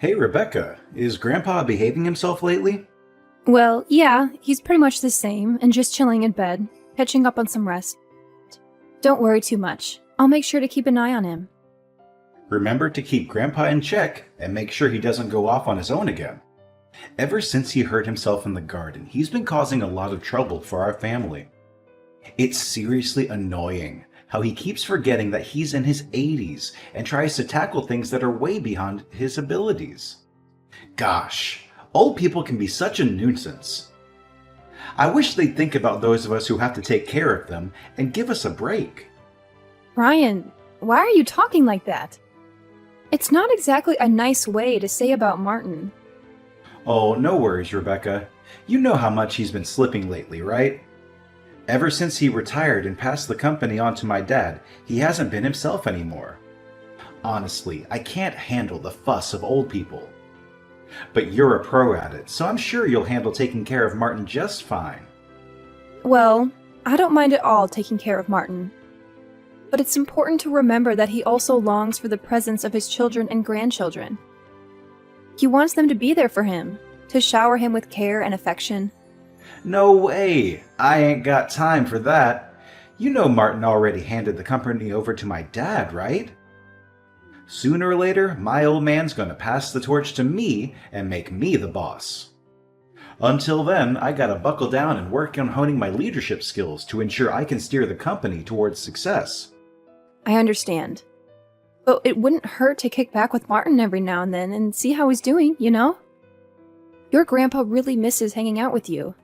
Hey, Rebecca, is Grandpa behaving himself lately? Well, yeah, he's pretty much the same and just chilling in bed, catching up on some rest. Don't worry too much. I'll make sure to keep an eye on him. Remember to keep Grandpa in check and make sure he doesn't go off on his own again. Ever since he hurt himself in the garden, he's been causing a lot of trouble for our family. It's seriously annoying how he keeps forgetting that he's in his 80s and tries to tackle things that are way beyond his abilities. Gosh, old people can be such a nuisance. I wish they'd think about those of us who have to take care of them and give us a break. Ryan, why are you talking like that? It's not exactly a nice way to say about Martin. Oh, no worries, Rebecca. You know how much he's been slipping lately, right? Ever since he retired and passed the company on to my dad, he hasn't been himself anymore. Honestly, I can't handle the fuss of old people. But you're a pro at it, so I'm sure you'll handle taking care of Martin just fine. Well, I don't mind at all taking care of Martin. But it's important to remember that he also longs for the presence of his children and grandchildren. He wants them to be there for him, to shower him with care and affection. No way! I ain't got time for that. You know Martin already handed the company over to my dad, right? Sooner or later, my old man's gonna pass the torch to me and make me the boss. Until then, I gotta buckle down and work on honing my leadership skills to ensure I can steer the company towards success. I understand. But it wouldn't hurt to kick back with Martin every now and then and see how he's doing, you know? Your grandpa really misses hanging out with you.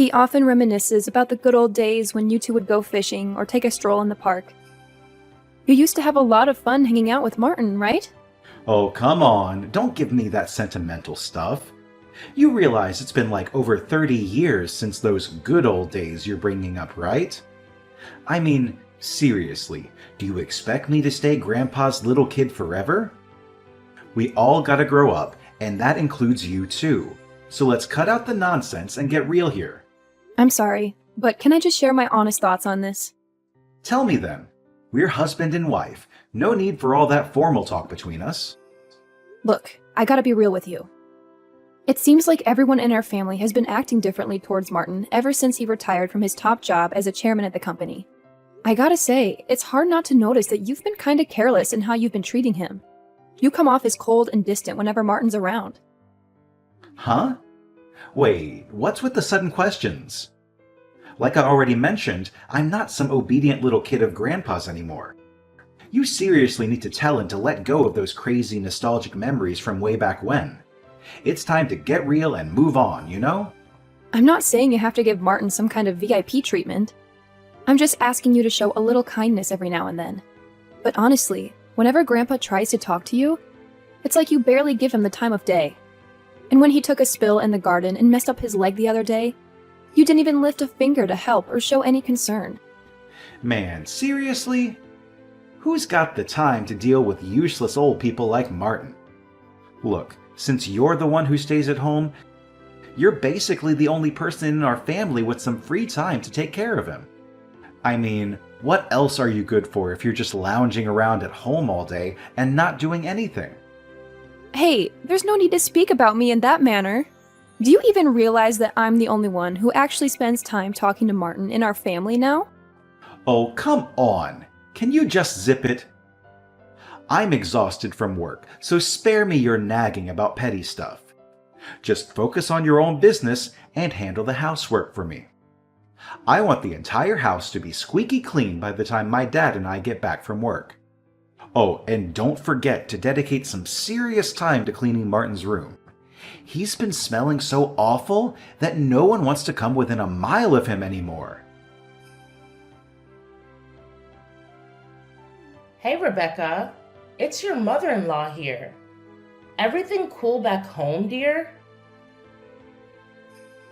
He often reminisces about the good old days when you two would go fishing or take a stroll in the park. You used to have a lot of fun hanging out with Martin, right? Oh, come on, don't give me that sentimental stuff. You realize it's been like over 30 years since those good old days you're bringing up, right? I mean, seriously, do you expect me to stay Grandpa's little kid forever? We all gotta grow up, and that includes you too. So let's cut out the nonsense and get real here. I'm sorry, but can I just share my honest thoughts on this? Tell me then. We're husband and wife. No need for all that formal talk between us. Look, I gotta be real with you. It seems like everyone in our family has been acting differently towards Martin ever since he retired from his top job as a chairman at the company. I gotta say, it's hard not to notice that you've been kinda careless in how you've been treating him. You come off as cold and distant whenever Martin's around. Huh? Wait, what's with the sudden questions? Like I already mentioned, I'm not some obedient little kid of Grandpa's anymore. You seriously need to tell him to let go of those crazy nostalgic memories from way back when. It's time to get real and move on, you know? I'm not saying you have to give Martin some kind of VIP treatment. I'm just asking you to show a little kindness every now and then. But honestly, whenever Grandpa tries to talk to you, it's like you barely give him the time of day. And when he took a spill in the garden and messed up his leg the other day, you didn't even lift a finger to help or show any concern. Man, seriously? Who's got the time to deal with useless old people like Martin? Look, since you're the one who stays at home, you're basically the only person in our family with some free time to take care of him. I mean, what else are you good for if you're just lounging around at home all day and not doing anything? Hey, there's no need to speak about me in that manner. Do you even realize that I'm the only one who actually spends time talking to Martin in our family now? Oh, come on! Can you just zip it? I'm exhausted from work, so spare me your nagging about petty stuff. Just focus on your own business and handle the housework for me. I want the entire house to be squeaky clean by the time my dad and I get back from work. Oh, and don't forget to dedicate some serious time to cleaning Martin's room. He's been smelling so awful that no one wants to come within a mile of him anymore. Hey, Rebecca. It's your mother-in-law here. Everything cool back home, dear?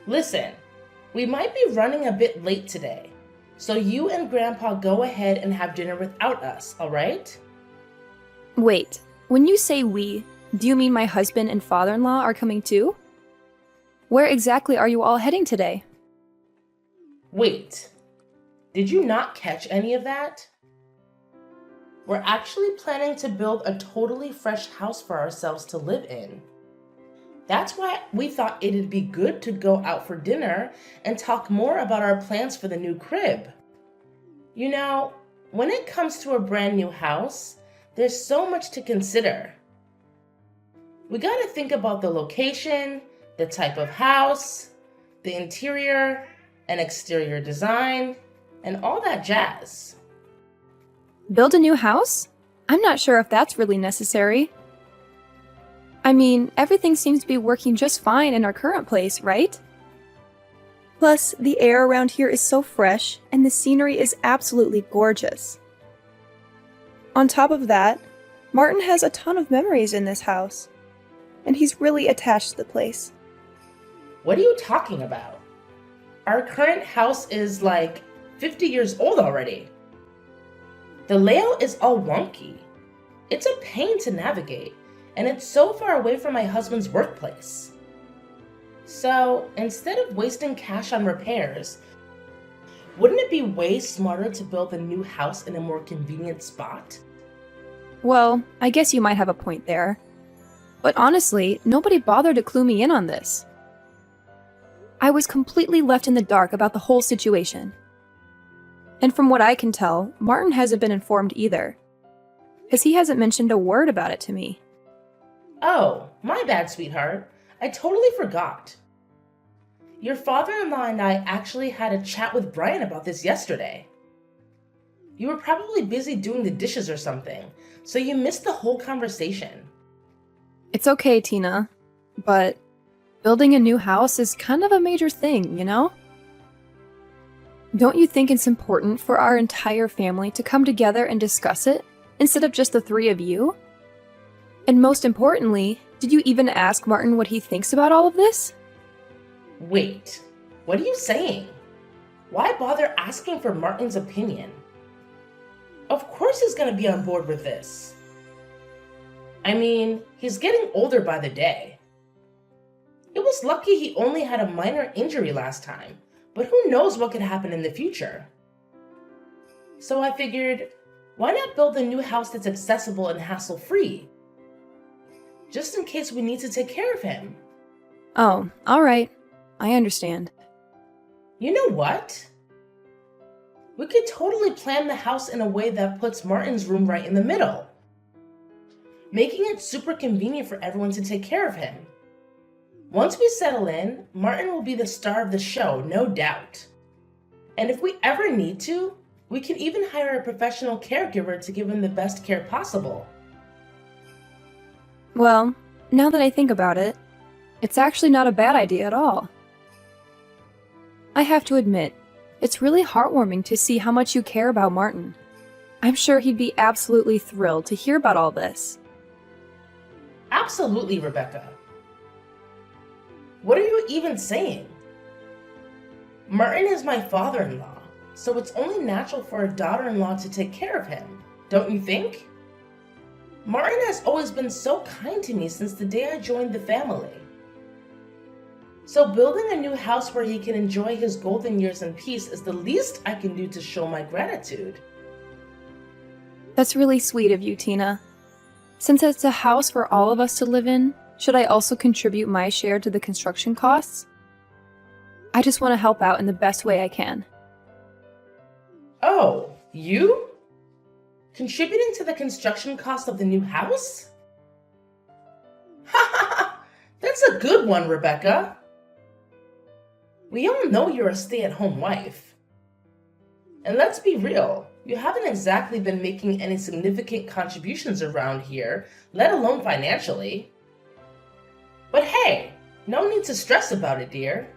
Listen, we might be running a bit late today, so you and Grandpa go ahead and have dinner without us, all right? Wait, when you say we, do you mean my husband and father-in-law are coming too? Where exactly are you all heading today? Wait, did you not catch any of that? We're actually planning to build a totally fresh house for ourselves to live in. That's why we thought it'd be good to go out for dinner and talk more about our plans for the new crib. You know, when it comes to a brand new house, there's so much to consider. We gotta think about the location, the type of house, the interior and exterior design, and all that jazz. Build a new house? I'm not sure if that's really necessary. I mean, everything seems to be working just fine in our current place, right? Plus, the air around here is so fresh, and the scenery is absolutely gorgeous. On top of that, Martin has a ton of memories in this house, and he's really attached to the place. What are you talking about? Our current house is like 50 years old already. The layout is all wonky. It's a pain to navigate, and it's so far away from my husband's workplace. So, instead of wasting cash on repairs, wouldn't it be way smarter to build a new house in a more convenient spot? Well, I guess you might have a point there. But honestly, nobody bothered to clue me in on this. I was completely left in the dark about the whole situation. And from what I can tell, Martin hasn't been informed either, because he hasn't mentioned a word about it to me. Oh, my bad, sweetheart. I totally forgot. Your father-in-law and I actually had a chat with Brian about this yesterday. You were probably busy doing the dishes or something, so you missed the whole conversation. It's okay, Tina, but building a new house is kind of a major thing, you know? Don't you think it's important for our entire family to come together and discuss it, instead of just the three of you? And most importantly, did you even ask Martin what he thinks about all of this? Wait, what are you saying? Why bother asking for Martin's opinion? Of course he's gonna be on board with this. I mean, he's getting older by the day. It was lucky he only had a minor injury last time, but who knows what could happen in the future. So I figured, why not build a new house that's accessible and hassle-free? Just in case we need to take care of him. Oh, alright. I understand. You know what? We could totally plan the house in a way that puts Martin's room right in the middle, making it super convenient for everyone to take care of him. Once we settle in, Martin will be the star of the show, no doubt. And if we ever need to, we can even hire a professional caregiver to give him the best care possible. Well, now that I think about it, it's actually not a bad idea at all. I have to admit, it's really heartwarming to see how much you care about Martin. I'm sure he'd be absolutely thrilled to hear about all this. Absolutely, Rebecca. What are you even saying? Martin is my father-in-law, so it's only natural for a daughter-in-law to take care of him, don't you think? Martin has always been so kind to me since the day I joined the family. So building a new house where he can enjoy his golden years in peace is the least I can do to show my gratitude. That's really sweet of you, Tina. Since it's a house for all of us to live in, should I also contribute my share to the construction costs? I just want to help out in the best way I can. Oh, you? Contributing to the construction cost of the new house? Ha ha ha! That's a good one, Rebecca. We all know you're a stay-at-home wife. And let's be real, you haven't exactly been making any significant contributions around here, let alone financially. But hey, no need to stress about it, dear.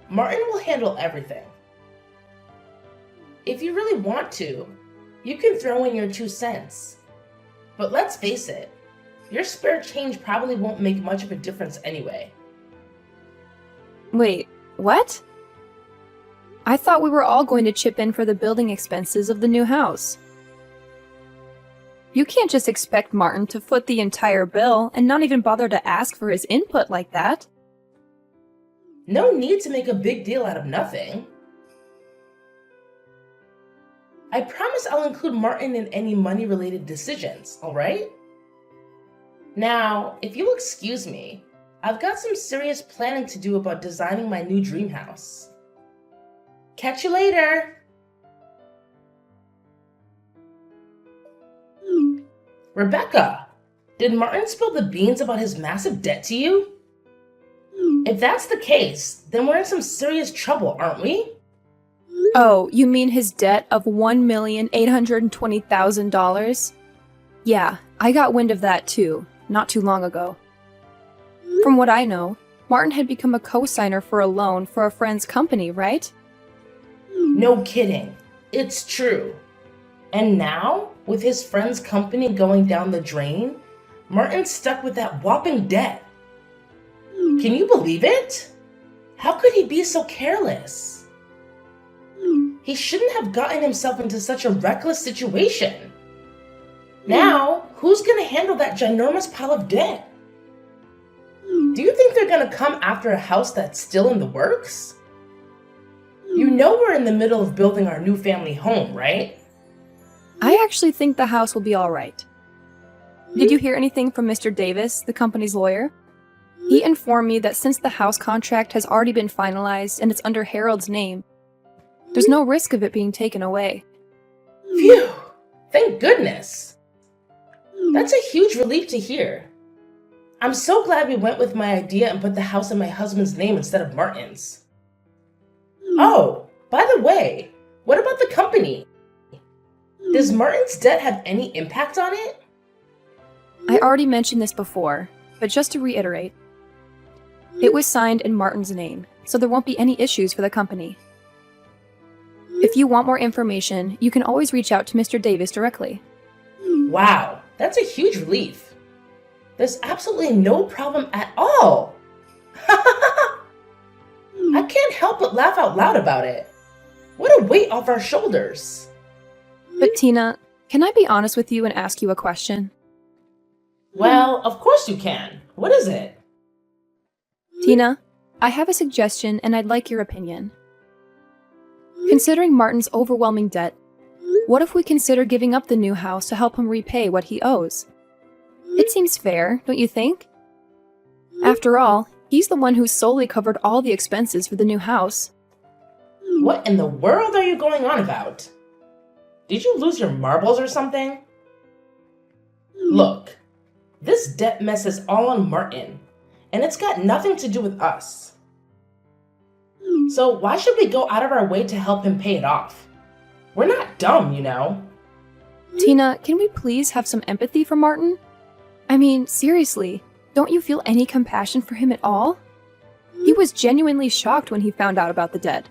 Martin will handle everything. If you really want to, you can throw in your 2 cents. But let's face it, your spare change probably won't make much of a difference anyway. Wait, what? I thought we were all going to chip in for the building expenses of the new house. You can't just expect Martin to foot the entire bill and not even bother to ask for his input like that. No need to make a big deal out of nothing. I promise I'll include Martin in any money-related decisions, all right? Now, if you'll excuse me, I've got some serious planning to do about designing my new dream house. Catch you later! Rebecca, did Martin spill the beans about his massive debt to you? If that's the case, then we're in some serious trouble, aren't we? Oh, you mean his debt of $1,820,000? Yeah, I got wind of that too, not too long ago. From what I know, Martin had become a co-signer for a loan for a friend's company, right? No kidding. It's true. And now, with his friend's company going down the drain, Martin's stuck with that whopping debt. Can you believe it? How could he be so careless? He shouldn't have gotten himself into such a reckless situation. Now, who's gonna handle that ginormous pile of debt? Do you think they're gonna come after a house that's still in the works? You know we're in the middle of building our new family home, right? I actually think the house will be all right. Did you hear anything from Mr. Davis, the company's lawyer? He informed me that since the house contract has already been finalized and it's under Harold's name, there's no risk of it being taken away. Phew! Thank goodness! That's a huge relief to hear. I'm so glad we went with my idea and put the house in my husband's name instead of Martin's. Oh, by the way, what about the company? Does Martin's debt have any impact on it? I already mentioned this before, but just to reiterate, it was signed in Martin's name, so there won't be any issues for the company. If you want more information, you can always reach out to Mr. Davis directly. Wow, that's a huge relief. There's absolutely no problem at all. I can't help but laugh out loud about it. What a weight off our shoulders. But Tina, can I be honest with you and ask you a question? Well, of course you can. What is it? Tina, I have a suggestion and I'd like your opinion. Considering Martin's overwhelming debt, what if we consider giving up the new house to help him repay what he owes? It seems fair, don't you think? After all, he's the one who solely covered all the expenses for the new house. What in the world are you going on about? Did you lose your marbles or something? Look, this debt mess is all on Martin, and it's got nothing to do with us. So why should we go out of our way to help him pay it off? We're not dumb, you know. Tina, can we please have some empathy for Martin? I mean, seriously, don't you feel any compassion for him at all? He was genuinely shocked when he found out about the debt.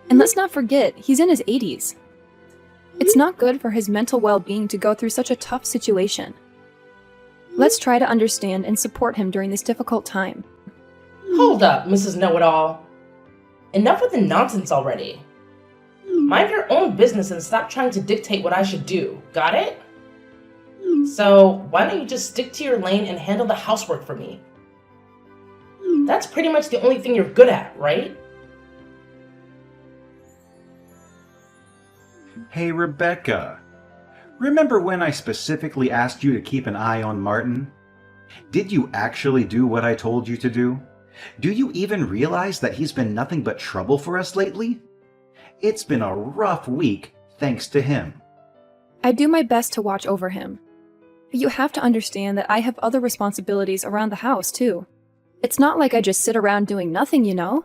And let's not forget, he's in his 80s. It's not good for his mental well-being to go through such a tough situation. Let's try to understand and support him during this difficult time. Hold up, Mrs. Know-It-All. Enough with the nonsense already. Mind your own business and stop trying to dictate what I should do. Got it? So, why don't you just stick to your lane and handle the housework for me? That's pretty much the only thing you're good at, right? Hey, Rebecca. Remember when I specifically asked you to keep an eye on Martin? Did you actually do what I told you to do? Do you even realize that he's been nothing but trouble for us lately? It's been a rough week thanks to him. I do my best to watch over him. But you have to understand that I have other responsibilities around the house, too. It's not like I just sit around doing nothing, you know?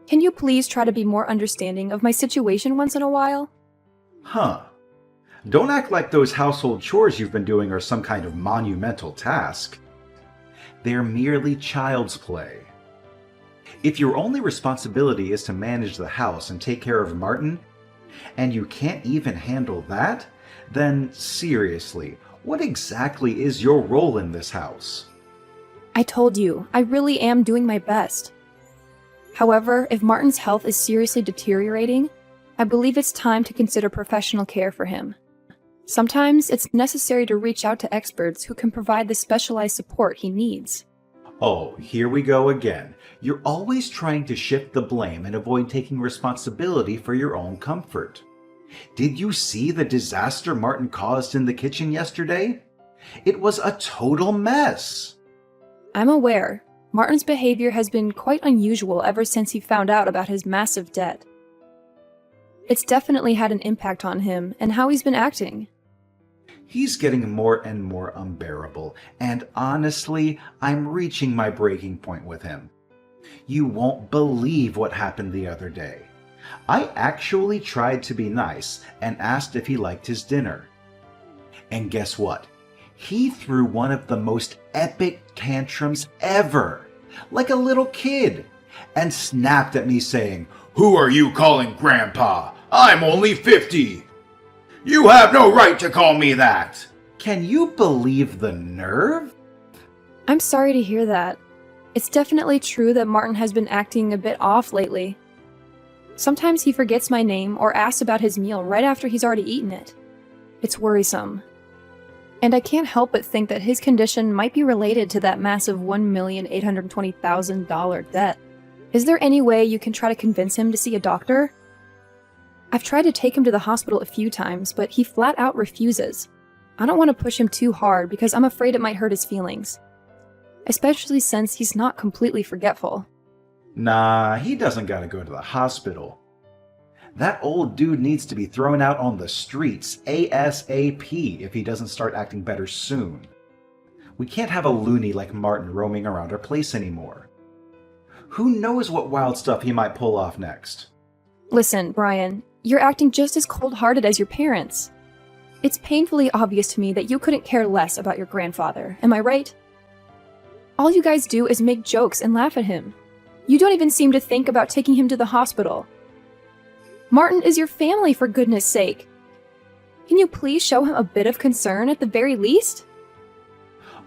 Can you please try to be more understanding of my situation once in a while? Huh. Don't act like those household chores you've been doing are some kind of monumental task. They're merely child's play. If your only responsibility is to manage the house and take care of Martin, and you can't even handle that, then seriously, what exactly is your role in this house? I told you, I really am doing my best. However, if Martin's health is seriously deteriorating, I believe it's time to consider professional care for him. Sometimes it's necessary to reach out to experts who can provide the specialized support he needs. Oh, here we go again. You're always trying to shift the blame and avoid taking responsibility for your own comfort. Did you see the disaster Martin caused in the kitchen yesterday? It was a total mess. I'm aware. Martin's behavior has been quite unusual ever since he found out about his massive debt. It's definitely had an impact on him and how he's been acting. He's getting more and more unbearable, and honestly, I'm reaching my breaking point with him. You won't believe what happened the other day. I actually tried to be nice and asked if he liked his dinner. And guess what? He threw one of the most epic tantrums ever, like a little kid, and snapped at me saying, "Who are you calling Grandpa? I'm only 50! You have no right to call me that!" Can you believe the nerve? I'm sorry to hear that. It's definitely true that Martin has been acting a bit off lately. Sometimes he forgets my name or asks about his meal right after he's already eaten it. It's worrisome. And I can't help but think that his condition might be related to that massive $1,820,000 debt. Is there any way you can try to convince him to see a doctor? I've tried to take him to the hospital a few times, but he flat out refuses. I don't want to push him too hard because I'm afraid it might hurt his feelings. Especially since he's not completely forgetful. Nah, he doesn't gotta go to the hospital. That old dude needs to be thrown out on the streets ASAP if he doesn't start acting better soon. We can't have a loony like Martin roaming around our place anymore. Who knows what wild stuff he might pull off next? Listen, Brian, you're acting just as cold-hearted as your parents. It's painfully obvious to me that you couldn't care less about your grandfather, am I right? All you guys do is make jokes and laugh at him. You don't even seem to think about taking him to the hospital. Martin is your family, for goodness sake. Can you please show him a bit of concern at the very least?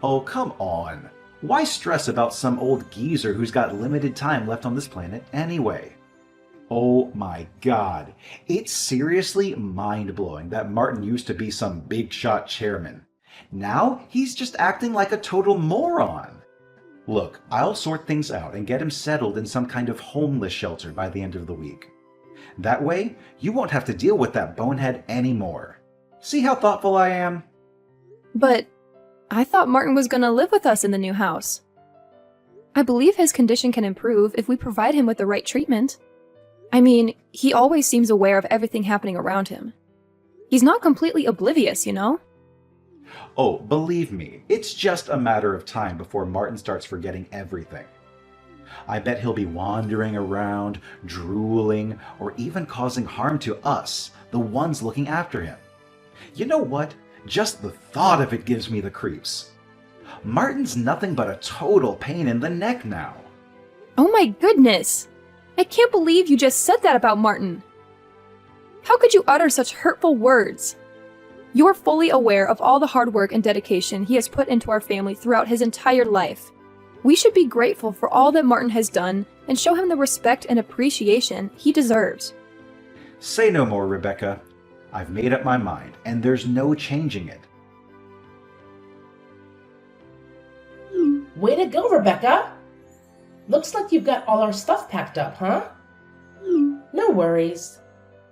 Oh, come on. Why stress about some old geezer who's got limited time left on this planet anyway? Oh my god. It's seriously mind-blowing that Martin used to be some big-shot chairman. Now he's just acting like a total moron. Look, I'll sort things out and get him settled in some kind of homeless shelter by the end of the week. That way, you won't have to deal with that bonehead anymore. See how thoughtful I am? But I thought Martin was gonna live with us in the new house. I believe his condition can improve if we provide him with the right treatment. I mean, he always seems aware of everything happening around him. He's not completely oblivious, you know? Oh, believe me, it's just a matter of time before Martin starts forgetting everything. I bet he'll be wandering around, drooling, or even causing harm to us, the ones looking after him. You know what? Just the thought of it gives me the creeps. Martin's nothing but a total pain in the neck now. Oh my goodness! I can't believe you just said that about Martin! How could you utter such hurtful words? You're fully aware of all the hard work and dedication he has put into our family throughout his entire life. We should be grateful for all that Martin has done and show him the respect and appreciation he deserves. Say no more, Rebecca. I've made up my mind, and there's no changing it. Way to go, Rebecca! Looks like you've got all our stuff packed up, huh? No worries.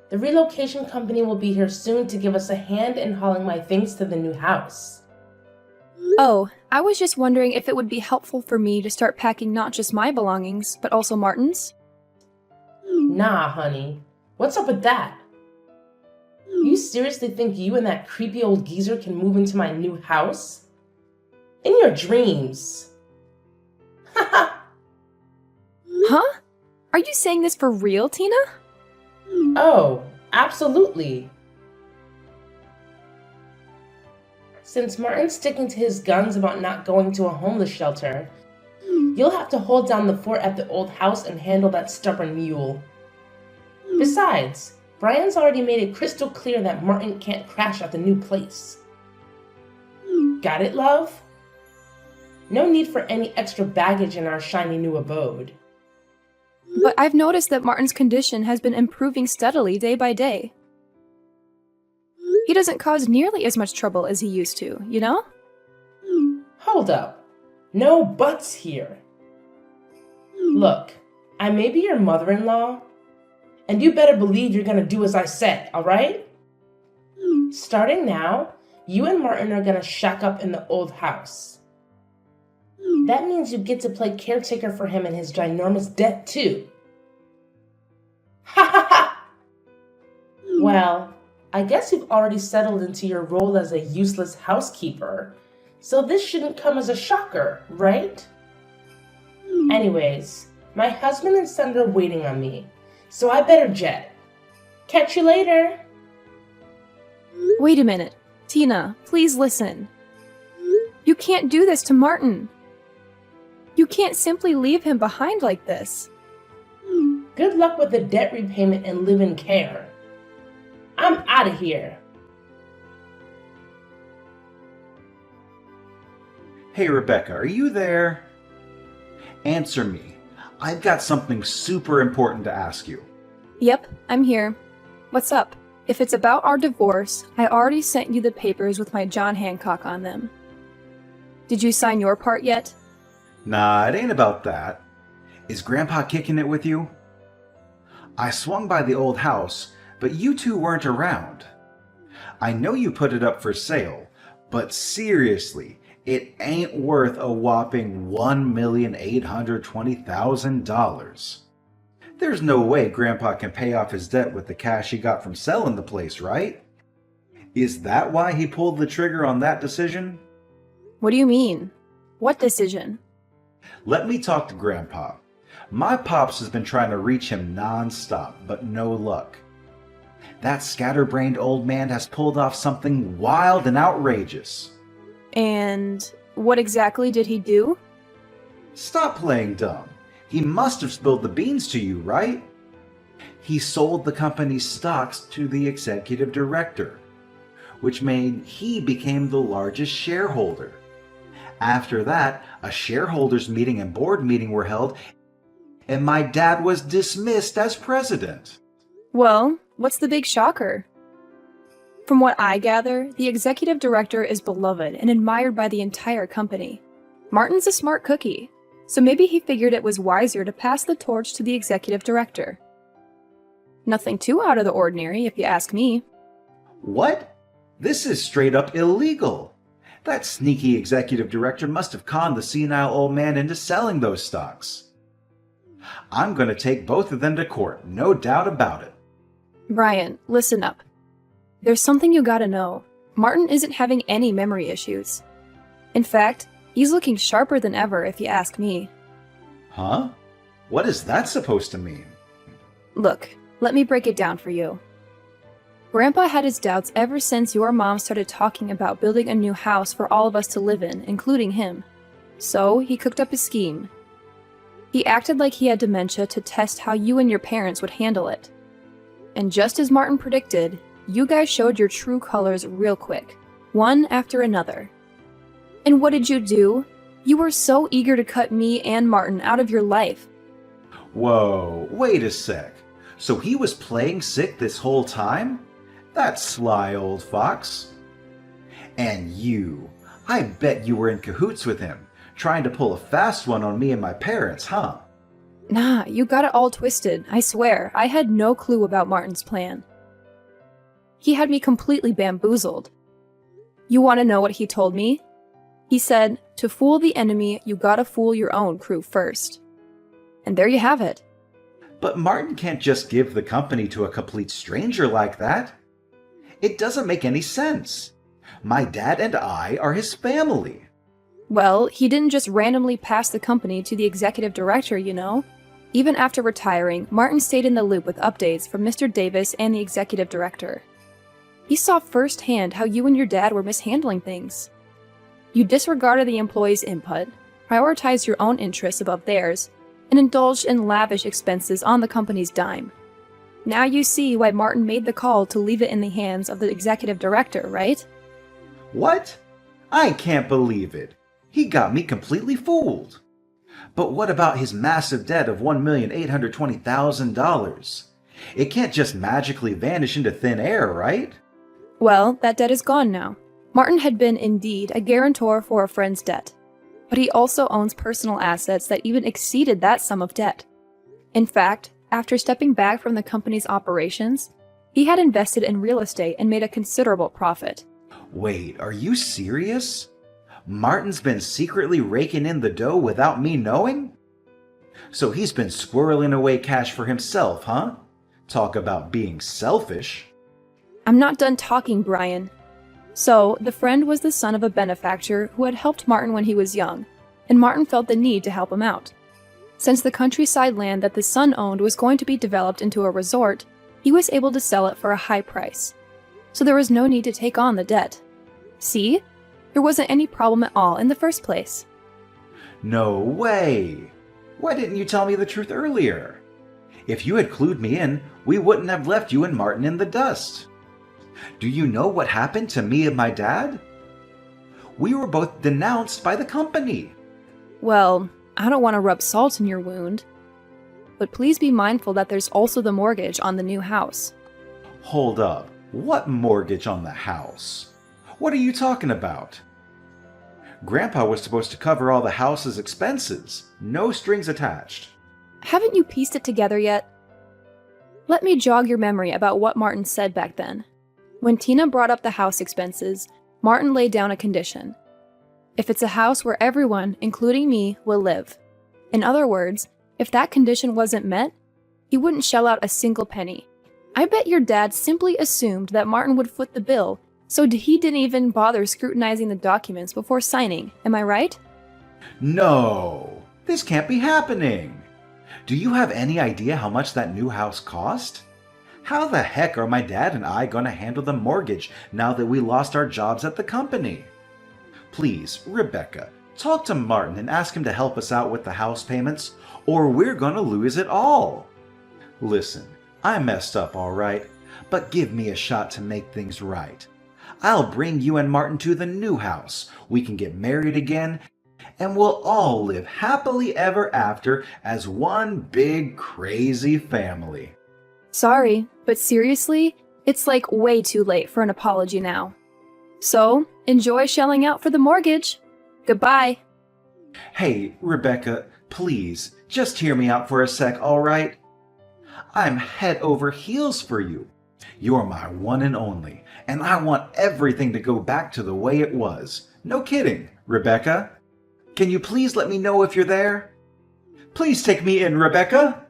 The relocation company will be here soon to give us a hand in hauling my things to the new house. Oh, I was just wondering if it would be helpful for me to start packing not just my belongings, but also Martin's? Nah, honey. What's up with that? You seriously think you and that creepy old geezer can move into my new house? In your dreams. Huh? Are you saying this for real, Tina? Oh, absolutely. Since Martin's sticking to his guns about not going to a homeless shelter, you'll have to hold down the fort at the old house and handle that stubborn mule. Besides, Brian's already made it crystal clear that Martin can't crash at the new place. Got it, love? No need for any extra baggage in our shiny new abode. But I've noticed that Martin's condition has been improving steadily day by day. He doesn't cause nearly as much trouble as he used to, you know? Hold up. No buts here. Look, I may be your mother-in-law, And you better believe you're gonna do as I said, alright? Starting now, you and Martin are gonna shack up in the old house. That means you get to play caretaker for him and his ginormous debt too. Ha ha ha! Well, I guess you've already settled into your role as a useless housekeeper, so this shouldn't come as a shocker, right? Anyways, my husband and son are waiting on me, so I better jet. Catch you later! Wait a minute. Tina, please listen. You can't do this to Martin. You can't simply leave him behind like this. Good luck with the debt repayment and live in care. I'm out of here. Hey, Rebecca, are you there? Answer me. I've got something super important to ask you. Yep, I'm here. What's up? If it's about our divorce, I already sent you the papers with my John Hancock on them. Did you sign your part yet? Nah, it ain't about that. Is Grandpa kicking it with you? I swung by the old house, but you two weren't around. I know you put it up for sale, but seriously, it ain't worth a whopping $1,820,000. There's no way Grandpa can pay off his debt with the cash he got from selling the place, right? Is that why he pulled the trigger on that decision? What do you mean? What decision? Let me talk to Grandpa. My pops has been trying to reach him non-stop, but no luck. That scatterbrained old man has pulled off something wild and outrageous. And what exactly did he do? Stop playing dumb. He must have spilled the beans to you, right? He sold the company's stocks to the executive director, which made he became the largest shareholder. After that, a shareholders meeting and board meeting were held, and my dad was dismissed as president. Well, what's the big shocker? From what I gather, the executive director is beloved and admired by the entire company. Martin's a smart cookie, so maybe he figured it was wiser to pass the torch to the executive director. Nothing too out of the ordinary, if you ask me. What? This is straight up illegal. That sneaky executive director must have conned the senile old man into selling those stocks. I'm going to take both of them to court, no doubt about it. Brian, listen up. There's something you gotta know. Martin isn't having any memory issues. In fact, he's looking sharper than ever, if you ask me. Huh? What is that supposed to mean? Look, let me break it down for you. Grandpa had his doubts ever since your mom started talking about building a new house for all of us to live in, including him. So, he cooked up a scheme. He acted like he had dementia to test how you and your parents would handle it. And just as Martin predicted, you guys showed your true colors real quick, one after another. And what did you do? You were so eager to cut me and Martin out of your life. Whoa, wait a sec. So he was playing sick this whole time? That sly old fox. And you, I bet you were in cahoots with him, trying to pull a fast one on me and my parents, huh? Nah, you got it all twisted, I swear. I had no clue about Martin's plan. He had me completely bamboozled. You want to know what he told me? He said, to fool the enemy, you gotta fool your own crew first. And there you have it. But Martin can't just give the company to a complete stranger like that. It doesn't make any sense. My dad and I are his family. Well, he didn't just randomly pass the company to the executive director, you know. Even after retiring, Martin stayed in the loop with updates from Mr. Davis and the executive director. He saw firsthand how you and your dad were mishandling things. You disregarded the employees' input, prioritized your own interests above theirs, and indulged in lavish expenses on the company's dime. Now you see why Martin made the call to leave it in the hands of the executive director, right? What? I can't believe it. He got me completely fooled. But what about his massive debt of $1,820,000? It can't just magically vanish into thin air, right? Well, that debt is gone now. Martin had been indeed a guarantor for a friend's debt, but he also owns personal assets that even exceeded that sum of debt. In fact, after stepping back from the company's operations, he had invested in real estate and made a considerable profit. Wait, are you serious? Martin's been secretly raking in the dough without me knowing? So he's been squirreling away cash for himself, huh? Talk about being selfish. I'm not done talking, Brian. So, the friend was the son of a benefactor who had helped Martin when he was young, and Martin felt the need to help him out. Since the countryside land that the son owned was going to be developed into a resort, he was able to sell it for a high price. So there was no need to take on the debt. See? There wasn't any problem at all in the first place. No way! Why didn't you tell me the truth earlier? If you had clued me in, we wouldn't have left you and Martin in the dust. Do you know what happened to me and my dad? We were both denounced by the company. Well, I don't want to rub salt in your wound. But please be mindful that there's also the mortgage on the new house. Hold up. What mortgage on the house? What are you talking about? Grandpa was supposed to cover all the house's expenses. No strings attached. Haven't you pieced it together yet? Let me jog your memory about what Martin said back then. When Tina brought up the house expenses, Martin laid down a condition. If it's a house where everyone, including me, will live. In other words, if that condition wasn't met, he wouldn't shell out a single penny. I bet your dad simply assumed that Martin would foot the bill, so he didn't even bother scrutinizing the documents before signing. Am I right? No, this can't be happening. Do you have any idea how much that new house cost? How the heck are my dad and I going to handle the mortgage now that we lost our jobs at the company? Please, Rebecca, talk to Martin and ask him to help us out with the house payments, or we're going to lose it all. Listen, I messed up, all right, but give me a shot to make things right. I'll bring you and Martin to the new house. We can get married again, and we'll all live happily ever after as one big crazy family. Sorry, but seriously, it's like way too late for an apology now. So, enjoy shelling out for the mortgage. Goodbye. Hey, Rebecca, please, just hear me out for a sec, all right? I'm head over heels for you. You're my one and only, and I want everything to go back to the way it was. No kidding, Rebecca. Can you please let me know if you're there? Please take me in, Rebecca.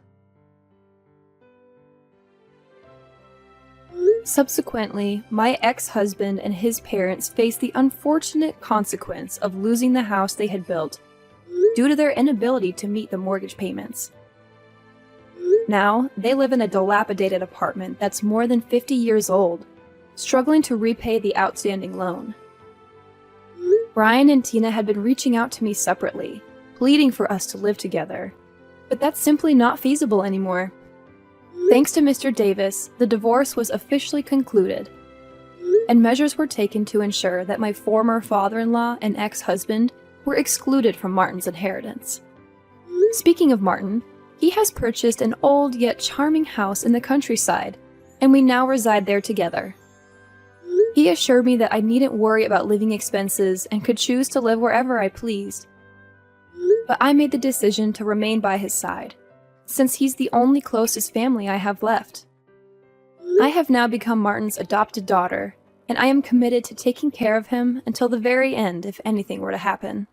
Subsequently, my ex-husband and his parents faced the unfortunate consequence of losing the house they had built due to their inability to meet the mortgage payments. Now, they live in a dilapidated apartment that's more than 50 years old, struggling to repay the outstanding loan. Brian and Tina had been reaching out to me separately, pleading for us to live together, but that's simply not feasible anymore. Thanks to Mr. Davis, the divorce was officially concluded, and measures were taken to ensure that my former father-in-law and ex-husband were excluded from Martin's inheritance. Speaking of Martin, he has purchased an old yet charming house in the countryside, and we now reside there together. He assured me that I needn't worry about living expenses and could choose to live wherever I pleased. But I made the decision to remain by his side, since he's the only closest family I have left. I have now become Martin's adopted daughter, and I am committed to taking care of him until the very end if anything were to happen.